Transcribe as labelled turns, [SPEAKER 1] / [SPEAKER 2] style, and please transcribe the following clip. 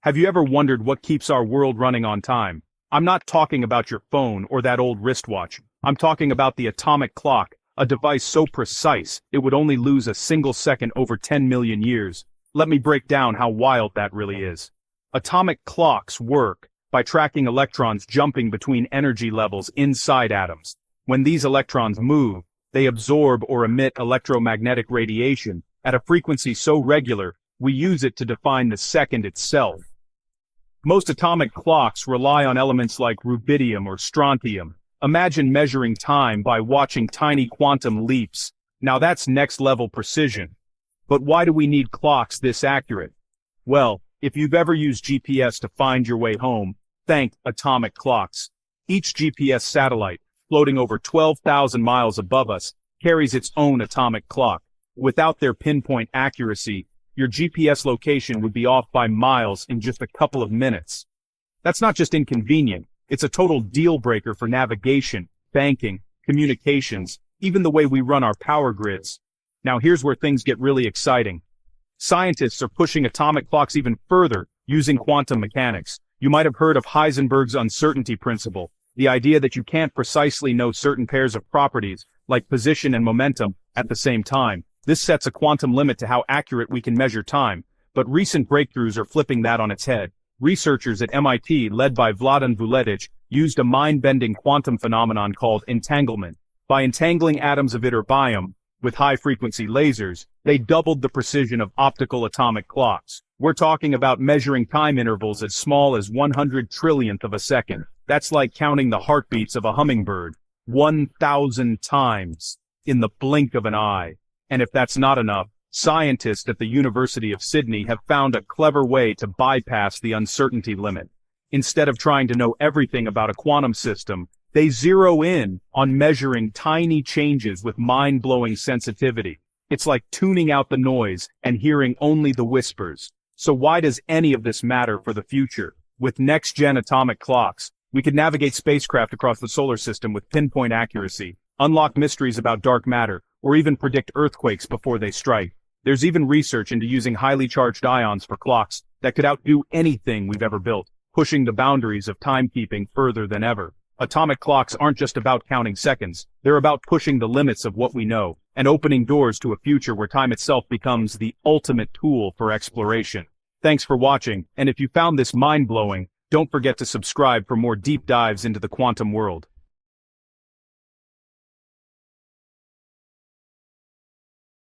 [SPEAKER 1] Have you ever wondered what keeps our world running on time? I'm not talking about your phone or that old wristwatch. I'm talking about the atomic clock, a device so precise it would only lose a single second over 10 million years. Let me break down how wild that really is. Atomic clocks work by tracking electrons jumping between energy levels inside atoms. When these electrons move, they absorb or emit electromagnetic radiation at a frequency so regular, we use it to define the second itself. Most atomic clocks rely on elements like rubidium or strontium. Imagine measuring time by watching tiny quantum leaps. Now that's next-level precision. But why do we need clocks this accurate? Well, if you've ever used GPS to find your way home, thank atomic clocks. Each GPS satellite, floating over 12,000 miles above us, carries its own atomic clock. Without their pinpoint accuracy, your GPS location would be off by miles in just a couple of minutes. That's not just inconvenient, it's a total deal breaker for navigation, banking, communications, even the way we run our power grids. Now here's where things get really exciting. Scientists are pushing atomic clocks even further using quantum mechanics. You might have heard of Heisenberg's uncertainty principle, the idea that you can't precisely know certain pairs of properties, like position and momentum, at the same time. This sets a quantum limit to how accurate we can measure time, but recent breakthroughs are flipping that on its head. Researchers at MIT, led by Vladan Vuletic, used a mind-bending quantum phenomenon called entanglement. By entangling atoms of ytterbium with high-frequency lasers, they doubled the precision of optical atomic clocks. We're talking about measuring time intervals as small as 100 trillionth of a second. That's like counting the heartbeats of a hummingbird 1,000 times in the blink of an eye. And if that's not enough, scientists at the University of Sydney have found a clever way to bypass the uncertainty limit. Instead of trying to know everything about a quantum system, they zero in on measuring tiny changes with mind-blowing sensitivity. It's like tuning out the noise and hearing only the whispers. So why does any of this matter for the future? With next-gen atomic clocks, we could navigate spacecraft across the solar system with pinpoint accuracy, unlock mysteries about dark matter, or even predict earthquakes before they strike. There's even research into using highly charged ions for clocks that could outdo anything we've ever built, pushing the boundaries of timekeeping further than ever. Atomic clocks aren't just about counting seconds, they're about pushing the limits of what we know, and opening doors to a future where time itself becomes the ultimate tool for exploration. Thanks for watching, and if you found this mind-blowing, don't forget to subscribe for more deep dives into the quantum world.